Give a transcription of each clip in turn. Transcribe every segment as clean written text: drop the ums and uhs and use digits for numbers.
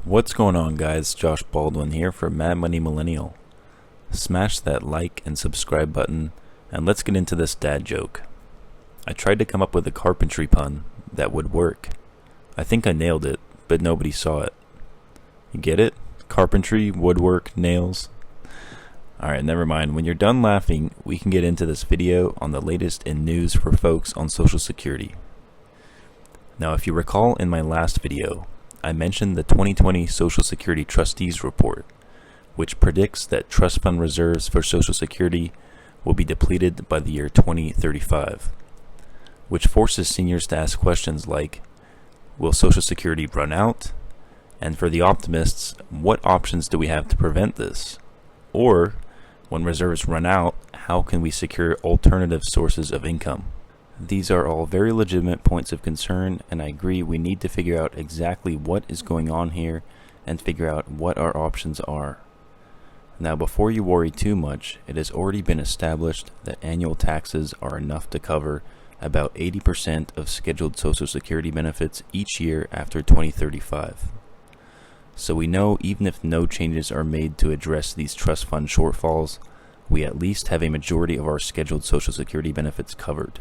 What's going on, guys? Josh Baldwin here for Mad Money Millennial. Smash that like and subscribe button, and let's get into this dad joke. I tried to come up with a carpentry pun that would work. I think I nailed it, but nobody saw it. You get it? Carpentry, woodwork, nails. Alright, never mind. When you're done laughing, we can get into this video on the latest in news for folks on Social Security. Now, if you recall in my last video, I mentioned the 2020 Social Security Trustees Report, which predicts that trust fund reserves for Social Security will be depleted by the year 2035, which forces seniors to ask questions like, will Social Security run out? And for the optimists, what options do we have to prevent this? Or, when reserves run out, how can we secure alternative sources of income? These are all very legitimate points of concern, and I agree we need to figure out exactly what is going on here and figure out what our options are. Now, before you worry too much, it has already been established that annual taxes are enough to cover about 80% of scheduled Social Security benefits each year after 2035. So we know even if no changes are made to address these trust fund shortfalls, we at least have a majority of our scheduled Social Security benefits covered.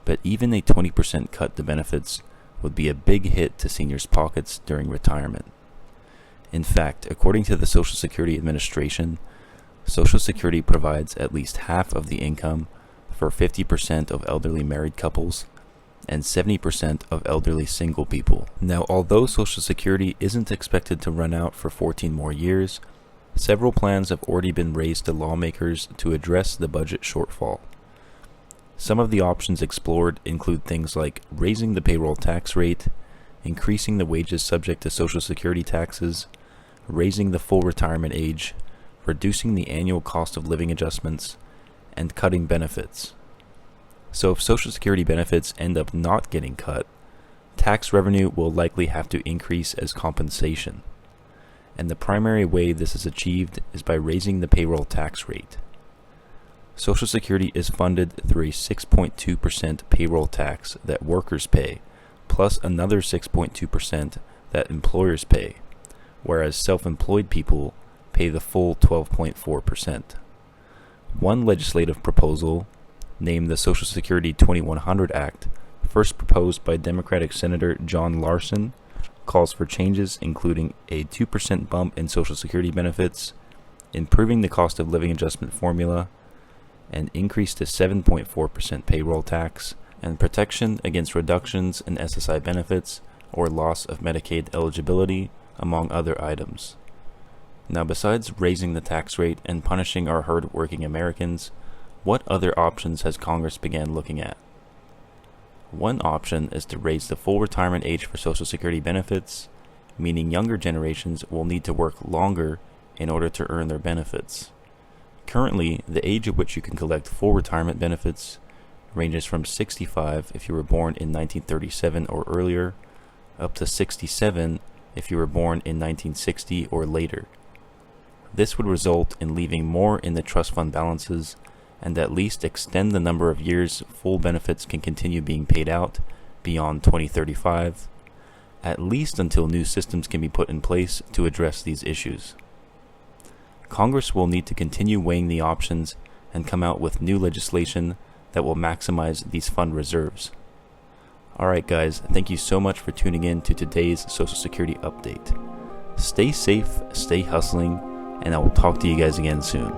But even a 20% cut to benefits would be a big hit to seniors' pockets during retirement. In fact, according to the Social Security Administration, Social Security provides at least half of the income for 50% of elderly married couples and 70% of elderly single people. Now, although Social Security isn't expected to run out for 14 more years, several plans have already been raised to lawmakers to address the budget shortfall. Some of the options explored include things like raising the payroll tax rate, increasing the wages subject to Social Security taxes, raising the full retirement age, reducing the annual cost of living adjustments, and cutting benefits. So if Social Security benefits end up not getting cut, tax revenue will likely have to increase as compensation. And the primary way this is achieved is by raising the payroll tax rate. Social Security is funded through a 6.2% payroll tax that workers pay, plus another 6.2% that employers pay, whereas self-employed people pay the full 12.4%. One legislative proposal, named the Social Security 2100 Act, first proposed by Democratic Senator John Larson, calls for changes including a 2% bump in Social Security benefits, improving the cost of living adjustment formula, an increase to 7.4% payroll tax, and protection against reductions in SSI benefits or loss of Medicaid eligibility, among other items. Now, besides raising the tax rate and punishing our hard-working Americans, what other options has Congress began looking at? One option is to raise the full retirement age for Social Security benefits, meaning younger generations will need to work longer in order to earn their benefits. Currently, the age at which you can collect full retirement benefits ranges from 65 if you were born in 1937 or earlier, up to 67 if you were born in 1960 or later. This would result in leaving more in the trust fund balances and at least extend the number of years full benefits can continue being paid out beyond 2035, at least until new systems can be put in place to address these issues. Congress will need to continue weighing the options and come out with new legislation that will maximize these fund reserves. Alright guys, thank you so much for tuning in to today's Social Security update. Stay safe, stay hustling, and I will talk to you guys again soon.